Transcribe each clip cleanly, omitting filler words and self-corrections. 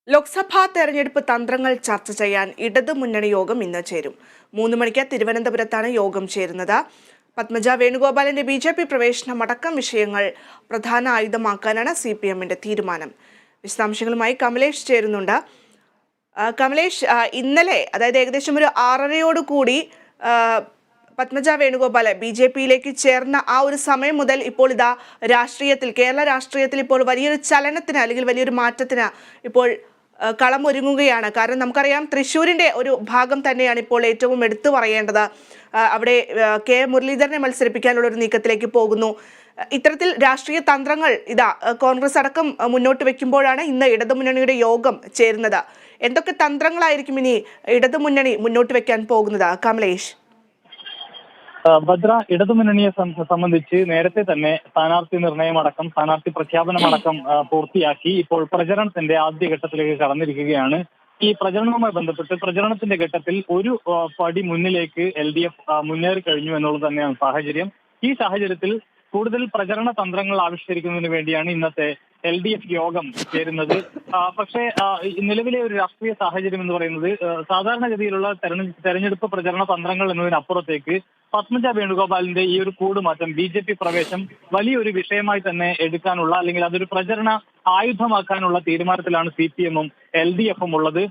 ലോക്സഭാ തെരഞ്ഞെടുപ്പ് തന്ത്രങ്ങൾ ചർച്ച ചെയ്യാൻ ഇടതു മുന്നണി യോഗം ഇന്ന് ചേരും. 3 മണിക്ക് തിരുവനന്തപുരത്താണ് യോഗം ചേരുന്നത്. പത്മജ വേണുഗോപാലിന്റെ BJP പ്രവേശനം അടക്കം വിഷയങ്ങൾ പ്രധാന ആയുധമാക്കാനാണ് CPMന്റെ തീരുമാനം. വിശദാംശങ്ങളുമായി കമലേഷ് ചേരുന്നുണ്ട്. കമലേഷ്, ഇന്നലെ അതായത് ഏകദേശം ഒരു 6:30 പത്മജ വേണുഗോപാൽ BJPയിലേക്ക് ചേർന്ന ആ ഒരു സമയം മുതൽ ഇപ്പോൾ ഇതാ കേരള രാഷ്ട്രീയത്തിൽ ഇപ്പോൾ വലിയൊരു ചലനത്തിന് അല്ലെങ്കിൽ വലിയൊരു മാറ്റത്തിന് ഇപ്പോൾ കളമൊരുങ്ങുകയാണ്. കാരണം നമുക്കറിയാം, തൃശ്ശൂരിന്റെ ഒരു ഭാഗം തന്നെയാണ് ഇപ്പോൾ ഏറ്റവും എടുത്തു പറയേണ്ടത്. അവിടെ കെ മുരളീധരനെ മത്സരിപ്പിക്കാനുള്ള ഒരു നീക്കത്തിലേക്ക് പോകുന്നു. ഇത്തരത്തിൽ രാഷ്ട്രീയ തന്ത്രങ്ങൾ കോൺഗ്രസ് അടക്കം മുന്നോട്ട് വെക്കുമ്പോഴാണ് ഇന്ന് ഇടതുമുന്നണിയുടെ യോഗം ചേരുന്നത്. എന്തൊക്കെ തന്ത്രങ്ങളായിരിക്കും ഇനി ഇടതുമുന്നണി മുന്നോട്ട് വെക്കാൻ പോകുന്നത്, കമലേഷ്? ഭദ്ര, ഇടതുമുന്നണിയെ സംബന്ധിച്ച് നേരത്തെ തന്നെ സ്ഥാനാർത്ഥി നിർണയമടക്കം സ്ഥാനാർത്ഥി പ്രഖ്യാപനമടക്കം പൂർത്തിയാക്കി ഇപ്പോൾ പ്രചരണത്തിന്റെ ആദ്യഘട്ടത്തിലേക്ക് കടന്നിരിക്കുകയാണ്. ഈ പ്രചരണവുമായി ബന്ധപ്പെട്ട് പ്രചരണത്തിന്റെ ഘട്ടത്തിൽ ഒരു പടി മുന്നിലേക്ക് LDF മുന്നേറി കഴിഞ്ഞു എന്നുള്ളത് തന്നെയാണ് സാഹചര്യം. ഈ സാഹചര്യത്തിൽ കൂടുതൽ പ്രചരണ തന്ത്രങ്ങൾ ആവിഷ്കരിക്കുന്നതിന് വേണ്ടിയാണ് ഇന്നത്തെ LDF യോഗം ചേരുന്നത്. പക്ഷേ നിലവിലെ ഒരു രാഷ്ട്രീയ സാഹചര്യം എന്ന് പറയുന്നത് സാധാരണഗതിയിലുള്ള തെരഞ്ഞെടുപ്പ് പ്രചരണ തന്ത്രങ്ങൾ എന്നതിനപ്പുറത്തേക്ക് പത്മജ വേണുഗോപാലിന്റെ ഈ ഒരു കൂടുമാറ്റം BJP പ്രവേശം വലിയൊരു വിഷയമായി തന്നെ എടുക്കാനുള്ള, അല്ലെങ്കിൽ അതൊരു പ്രചരണ ആയുധമാക്കാനുള്ള തീരുമാനത്തിലാണ് CPMഉം LDFഉം ഉള്ളത്.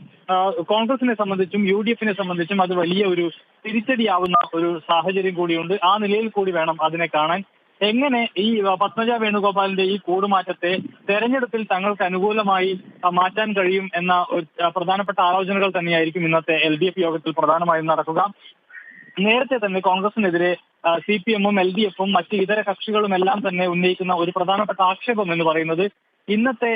കോൺഗ്രസിനെ സംബന്ധിച്ചും UDFനെ സംബന്ധിച്ചും അത് വലിയ ഒരു തിരിച്ചടിയാവുന്ന ഒരു സാഹചര്യം കൂടിയുണ്ട്. ആ നിലയിൽ കൂടി വേണം അതിനെ കാണാൻ. എങ്ങനെ ഈ പത്മജ വേണുഗോപാലിന്റെ ഈ കൂടുമാറ്റത്തെ തെരഞ്ഞെടുപ്പിൽ തങ്ങൾക്ക് അനുകൂലമായി മാറ്റാൻ കഴിയും എന്ന പ്രധാനപ്പെട്ട ആലോചനകൾ തന്നെയായിരിക്കും ഇന്നത്തെ LDF യോഗത്തിൽ പ്രധാനമായും നടക്കുക. നേരത്തെ തന്നെ കോൺഗ്രസിനെതിരെ CPMഉം LDFഉം മറ്റ് ഇതര കക്ഷികളും എല്ലാം തന്നെ ഉന്നയിക്കുന്ന ഒരു പ്രധാനപ്പെട്ട ആക്ഷേപം എന്ന് പറയുന്നത് ഇന്നത്തെ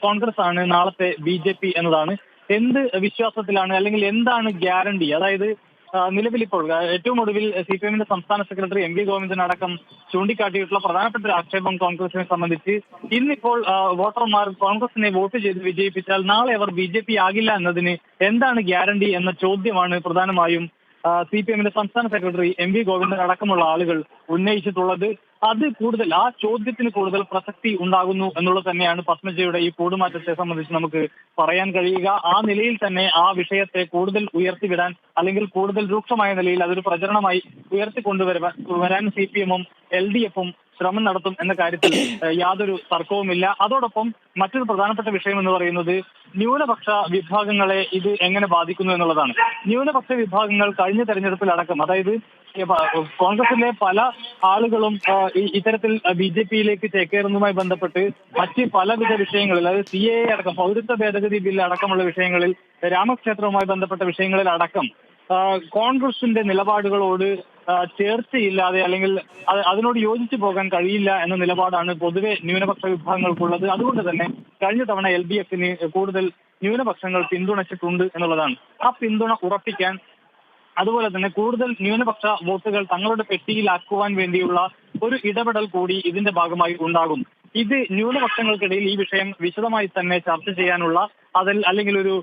കോൺഗ്രസ് ആണ് നാളത്തെ BJP എന്നതാണ്. എന്ത് വിശ്വാസത്തിലാണ്, അല്ലെങ്കിൽ എന്താണ് ഗ്യാരണ്ടി? അതായത് നിലവിലിപ്പോൾ ഏറ്റവും ഒടുവിൽ CPMന്റെ സംസ്ഥാന സെക്രട്ടറി MV ഗോവിന്ദൻ അടക്കം ചൂണ്ടിക്കാട്ടിയിട്ടുള്ള പ്രധാനപ്പെട്ട ഒരു ആക്ഷേപം കോൺഗ്രസിനെ സംബന്ധിച്ച് ഇന്നിപ്പോൾ വോട്ടർമാർ കോൺഗ്രസിനെ വോട്ട് ചെയ്ത് വിജയിപ്പിച്ചാൽ നാളെ അവർ BJP ആകില്ല എന്നതിന് എന്താണ് ഗ്യാരണ്ടി എന്ന ചോദ്യമാണ് പ്രധാനമായും CPMന്റെ സംസ്ഥാന സെക്രട്ടറി MV ഗോവിന്ദൻ അടക്കമുള്ള ആളുകൾ ഉന്നയിച്ചിട്ടുള്ളത്. അത് കൂടുതൽ ആ ചോദ്യത്തിന് കൂടുതൽ പ്രസക്തി ഉണ്ടാകുന്നു എന്നുള്ളത് തന്നെയാണ് പത്മജയുടെ ഈ കൂടുമാറ്റത്തെ സംബന്ധിച്ച് നമുക്ക് പറയാൻ കഴിയുക. ആ നിലയിൽ തന്നെ ആ വിഷയത്തെ കൂടുതൽ ഉയർത്തിവിടാൻ, അല്ലെങ്കിൽ കൂടുതൽ രൂക്ഷമായ നിലയിൽ അതൊരു പ്രചരണമായി ഉയർത്തിക്കൊണ്ടുവരാൻ CPMഉം LDFഉം ശ്രമം നടത്തും എന്ന കാര്യത്തിൽ യാതൊരു തർക്കവുമില്ല. അതോടൊപ്പം മറ്റൊരു പ്രധാനപ്പെട്ട വിഷയം എന്ന് പറയുന്നത് ന്യൂനപക്ഷ വിഭാഗങ്ങളെ ഇത് എങ്ങനെ ബാധിക്കുന്നു എന്നുള്ളതാണ്. ന്യൂനപക്ഷ വിഭാഗങ്ങൾ കഴിഞ്ഞ തെരഞ്ഞെടുപ്പിലടക്കം, അതായത് കോൺഗ്രസിലെ പല ആളുകളും ഇത്തരത്തിൽ BJPയിലേക്ക് ചേക്കേറുന്നതുമായി ബന്ധപ്പെട്ട് മറ്റ് പലവിധ വിഷയങ്ങളിൽ, അതായത് CAA അടക്കം, പൗരത്വ ഭേദഗതി ബില്ല് അടക്കമുള്ള വിഷയങ്ങളിൽ, രാമക്ഷേത്രവുമായി ബന്ധപ്പെട്ട വിഷയങ്ങളിൽ അടക്കം കോൺഗ്രസിന്റെ നിലപാടുകളോട് ചേർച്ചയില്ലാതെ, അല്ലെങ്കിൽ അതിനോട് യോജിച്ചു പോകാൻ കഴിയില്ല എന്ന നിലപാടാണ് പൊതുവെ ന്യൂനപക്ഷ വിഭാഗങ്ങൾക്കുള്ളത്. അതുകൊണ്ട് തന്നെ കഴിഞ്ഞ തവണ LDFന് കൂടുതൽ ന്യൂനപക്ഷങ്ങൾ പിന്തുണച്ചിട്ടുണ്ട് എന്നുള്ളതാണ്. ആ പിന്തുണ ഉറപ്പിക്കാൻ, അതുപോലെ തന്നെ കൂടുതൽ ന്യൂനപക്ഷ വോട്ടുകൾ തങ്ങളുടെ പെട്ടിയിലാക്കുവാൻ വേണ്ടിയുള്ള ഒരു ഇടപെടൽ കൂടി ഇതിന്റെ ഭാഗമായി ഉണ്ടാകും. ഇത് ന്യൂനപക്ഷങ്ങൾക്കിടയിൽ ഈ വിഷയം വിശദമായി തന്നെ ചർച്ച ചെയ്യാനുള്ള, അല്ലെങ്കിൽ ഒരു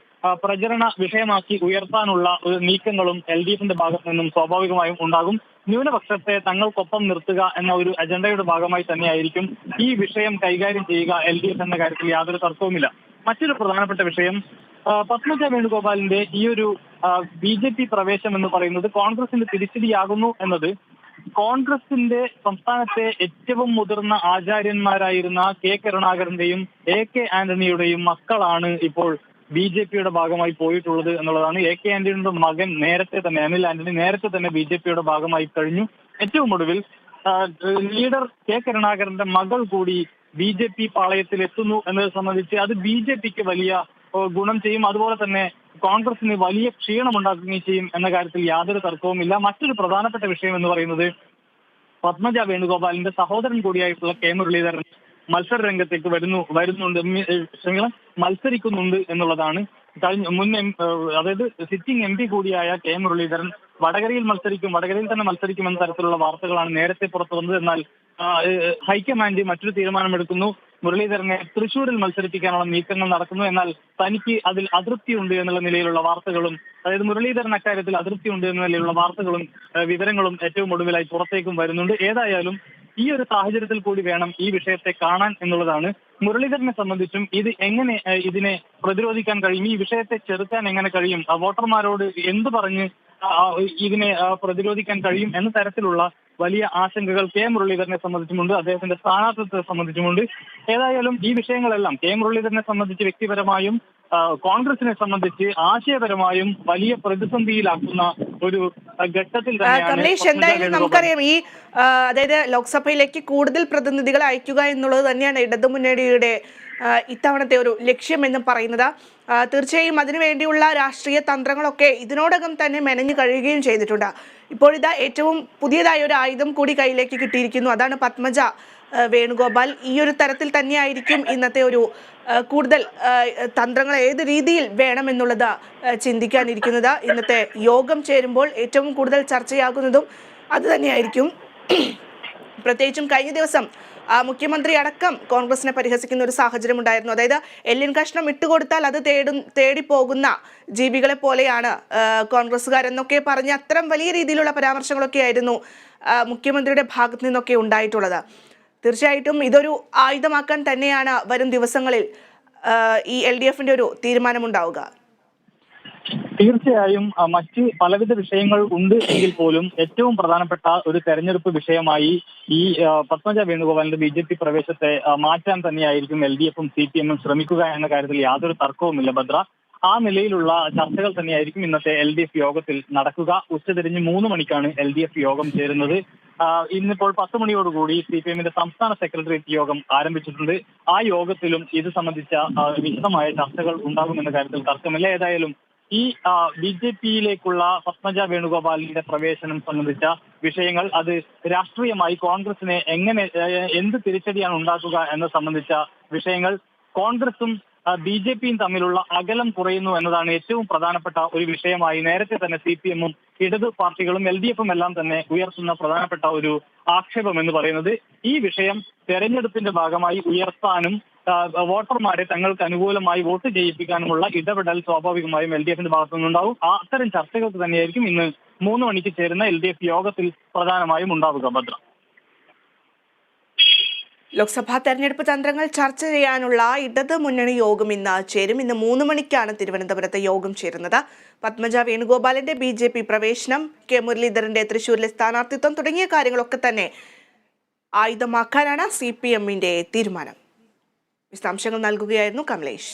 പ്രചരണ വിഷയമാക്കി ഉയർത്താനുള്ള ഒരു നീക്കങ്ങളും LDFന്റെ ഭാഗത്തു നിന്നും സ്വാഭാവികമായും ഉണ്ടാകും. ന്യൂനപക്ഷത്തെ തങ്ങൾക്കൊപ്പം നിർത്തുക എന്ന ഒരു അജണ്ടയുടെ ഭാഗമായി തന്നെയായിരിക്കും ഈ വിഷയം കൈകാര്യം ചെയ്യുക LDF എന്ന കാര്യത്തിൽ യാതൊരു തർക്കവുമില്ല. മറ്റൊരു പ്രധാനപ്പെട്ട വിഷയം, പത്മജ വേണുഗോപാലിന്റെ ഈ ഒരു BJP പ്രവേശം എന്ന് പറയുന്നത് കോൺഗ്രസിന്റെ തിരിച്ചടിയാകുന്നു എന്നത് കോൺഗ്രസിന്റെ സംസ്ഥാനത്തെ ഏറ്റവും മുതിർന്ന ആചാര്യന്മാരായിരുന്ന K കരുണാകരന്റെയും AK ആന്റണിയുടെയും മക്കളാണ് ഇപ്പോൾ BJPയുടെ ഭാഗമായി പോയിട്ടുള്ളത് എന്നുള്ളതാണ്. AK ആന്റണിയുടെ മകൻ അനിൽ ആന്റണി നേരത്തെ തന്നെ BJPയുടെ ഭാഗമായി കഴിഞ്ഞു. ഏറ്റവും ഒടുവിൽ ലീഡർ K കരുണാകരന്റെ മകൾ കൂടി BJP പാളയത്തിൽ എത്തുന്നു എന്നത് സംബന്ധിച്ച് അത് BJPക്ക് വലിയ ഗുണം ചെയ്യും. അതുപോലെ തന്നെ കോൺഗ്രസിന് വലിയ ക്ഷീണമുണ്ടാക്കുകയും ചെയ്യും എന്ന കാര്യത്തിൽ യാതൊരു തർക്കവുമില്ല. മറ്റൊരു പ്രധാനപ്പെട്ട വിഷയം എന്ന് പറയുന്നത് പത്മജ വേണുഗോപാലിന്റെ സഹോദരൻ കൂടിയായിട്ടുള്ള K മുരളീധരൻ മത്സര രംഗത്തേക്ക് മത്സരിക്കുന്നുണ്ട് എന്നുള്ളതാണ്. അതായത് സിറ്റിംഗ് MP കൂടിയായ K മുരളീധരൻ വടകരയിൽ തന്നെ മത്സരിക്കും എന്ന തരത്തിലുള്ള വാർത്തകളാണ് നേരത്തെ പുറത്തു വന്നത്. എന്നാൽ ഹൈക്കമാൻഡ് മറ്റൊരു തീരുമാനമെടുക്കുന്നു. മുരളീധരനെ തൃശ്ശൂരിൽ മത്സരിപ്പിക്കാനുള്ള നീക്കങ്ങൾ നടക്കുന്നു. എന്നാൽ തനിക്ക് അതിൽ അതൃപ്തിയുണ്ട് എന്നുള്ള നിലയിലുള്ള വാർത്തകളും, അതായത് മുരളീധരൻ അക്കാര്യത്തിൽ അതൃപ്തിയുണ്ട് എന്ന നിലയിലുള്ള വാർത്തകളും വിവരങ്ങളും ഏറ്റവും ഒടുവിലായി പുറത്തേക്കും വരുന്നുണ്ട്. ഏതായാലും ഈ ഒരു സാഹചര്യത്തിൽ കൂടി വേണം ഈ വിഷയത്തെ കാണാൻ എന്നുള്ളതാണ്. മുരളീധരനെ സംബന്ധിച്ചും ഇത് എങ്ങനെ ഇതിനെ പ്രതിരോധിക്കാൻ കഴിയും, ഈ വിഷയത്തെ ചെറുക്കാൻ എങ്ങനെ കഴിയും, വോട്ടർമാരോട് എന്ത് പറഞ്ഞ് ഇതിനെ പ്രതിരോധിക്കാൻ കഴിയും എന്ന തരത്തിലുള്ള വലിയ ആശങ്കകൾ കെ മുരളീധരനെ സംബന്ധിച്ചുമുണ്ട്, അദ്ദേഹത്തിന്റെ സ്ഥാനാർത്ഥിത്വത്തെ സംബന്ധിച്ചുമുണ്ട്. ഏതായാലും ഈ വിഷയങ്ങളെല്ലാം കെ മുരളീധരനെ സംബന്ധിച്ച് വ്യക്തിപരമായും കോൺഗ്രസിനെ സംബന്ധിച്ച് ആശയപരമായും വലിയ പ്രതിസന്ധിയിലാക്കുന്ന ഒരു ഘട്ടത്തിൽ കമലേഷ്, എന്തായാലും നമുക്കറിയാം ഈ അതായത് ലോക്സഭയിലേക്ക് കൂടുതൽ പ്രതിനിധികളെ അയക്കുക എന്നുള്ളത് തന്നെയാണ് ഇടതുമുന്നണിയുടെ ഇത്തവണത്തെ ഒരു ലക്ഷ്യം എന്ന് പറയുന്നത്. തീർച്ചയായും അതിനുവേണ്ടിയുള്ള രാഷ്ട്രീയ തന്ത്രങ്ങളൊക്കെ ഇതിനോടകം തന്നെ മെനഞ്ഞു കഴിയുകയും ചെയ്തിട്ടുണ്ട്. ഇപ്പോഴിതാ ഏറ്റവും പുതിയതായ ഒരു ആയുധം കൂടി കയ്യിലേക്ക് കിട്ടിയിരിക്കുന്നു, അതാണ് പത്മജ വേണുഗോപാൽ. ഈ ഒരു തരത്തിൽ തന്നെയായിരിക്കും ഇന്നത്തെ ഒരു കൂടുതൽ തന്ത്രങ്ങൾ ഏത് രീതിയിൽ വേണമെന്നുള്ളത് ചിന്തിക്കാനിരിക്കുന്നത്. ഇന്നത്തെ യോഗം ചേരുമ്പോൾ ഏറ്റവും കൂടുതൽ ചർച്ചയാകുന്നതും അത് തന്നെയായിരിക്കും. പ്രത്യേകിച്ചും കഴിഞ്ഞ ദിവസം മുഖ്യമന്ത്രി അടക്കം കോൺഗ്രസിനെ പരിഹസിക്കുന്ന ഒരു സാഹചര്യം ഉണ്ടായിരുന്നു. അതായത് എല്ലിൻ കഷ്ണം ഇട്ടുകൊടുത്താൽ അത് തേടിപ്പോകുന്ന ജീവികളെ പോലെയാണ് കോൺഗ്രസ്സുകാരെന്നൊക്കെ പറഞ്ഞ് അത്തരം വലിയ രീതിയിലുള്ള പരാമർശങ്ങളൊക്കെ ആയിരുന്നു മുഖ്യമന്ത്രിയുടെ ഭാഗത്തു നിന്നൊക്കെ ഉണ്ടായിട്ടുള്ളത്. തീർച്ചയായിട്ടും ഇതൊരു ആയുധമാക്കാൻ തന്നെയാണ് വരും ദിവസങ്ങളിൽ ഈ LDFന്റെ ഒരു തീരുമാനമുണ്ടാവുക. തീർച്ചയായും മറ്റ് പലവിധ വിഷയങ്ങൾ ഉണ്ട് എങ്കിൽ പോലും ഏറ്റവും പ്രധാനപ്പെട്ട ഒരു തെരഞ്ഞെടുപ്പ് വിഷയമായി ഈ പത്മജ വേണുഗോപാലിന്റെ BJP പ്രവേശത്തെ മാറ്റാൻ തന്നെയായിരിക്കും LDFും CPM ശ്രമിക്കുക എന്ന കാര്യത്തിൽ യാതൊരു തർക്കവുമില്ല ഭദ്ര. ആ നിലയിലുള്ള ചർച്ചകൾ തന്നെയായിരിക്കും ഇന്നത്തെ LDF യോഗത്തിൽ നടക്കുക. ഉച്ചതിരിഞ്ഞ് 3 മണിക്കാണ് LDF യോഗം ചേരുന്നത്. ഇന്നിപ്പോൾ 10 മണിയോടുകൂടി CPMന്റെ സംസ്ഥാന സെക്രട്ടേറിയറ്റ് യോഗം ആരംഭിച്ചിട്ടുണ്ട്. ആ യോഗത്തിലും ഇത് സംബന്ധിച്ച വിശദമായ ചർച്ചകൾ ഉണ്ടാകുമെന്ന കാര്യത്തിൽ തർക്കമില്ല. ഏതായാലും ഈ BJPയിലേക്കുള്ള പത്മജ വേണുഗോപാലിന്റെ പ്രവേശനം സംബന്ധിച്ച വിഷയങ്ങൾ അത് രാഷ്ട്രീയമായി കോൺഗ്രസിനെ എന്ത് തിരിച്ചടിയാണ് ഉണ്ടാക്കുക എന്നത് സംബന്ധിച്ച വിഷയങ്ങൾ കോൺഗ്രസും BJPയും തമ്മിലുള്ള അകലം കുറയുന്നു എന്നതാണ് ഏറ്റവും പ്രധാനപ്പെട്ട ഒരു വിഷയമായി നേരത്തെ തന്നെ CPMഉം ഇടതു പാർട്ടികളും LDFും എല്ലാം തന്നെ ഉയർത്തുന്ന പ്രധാനപ്പെട്ട ഒരു ആക്ഷേപം എന്ന് പറയുന്നത് ഈ വിഷയം തെരഞ്ഞെടുപ്പിന്റെ ഭാഗമായി ഉയർത്താനും വോട്ടർമാരെ തങ്ങൾക്ക് അനുകൂലമായി വോട്ട് ചെയ്യിപ്പിക്കാനുമുള്ള ഇടപെടൽ സ്വാഭാവികമായും LDFന്റെ ഭാഗത്തു നിന്നുണ്ടാവും. അത്തരം ചർച്ചകൾക്ക് തന്നെയായിരിക്കും ഇന്ന് 3 മണിക്ക് ചേരുന്ന LDF യോഗത്തിൽ പ്രധാനമായും ഉണ്ടാവുക ഭദ്ര. ലോക്സഭാ തെരഞ്ഞെടുപ്പ് തന്ത്രങ്ങൾ ചർച്ച ചെയ്യാനുള്ള ഇടത് മുന്നണി യോഗം ഇന്ന് ചേരും. ഇന്ന് 3 മണിക്കാണ് തിരുവനന്തപുരത്ത് യോഗം ചേരുന്നത്. പത്മജ വേണുഗോപാലിന്റെ BJP പ്രവേശനം, കെ മുരളീധരന്റെ തൃശൂരിലെ സ്ഥാനാർത്ഥിത്വം തുടങ്ങിയ കാര്യങ്ങളൊക്കെ തന്നെ ആയുധമാക്കാനാണ് CPMന്റെ തീരുമാനം. വിശദാംശങ്ങൾ നൽകുകയായിരുന്നു കമലേഷ്.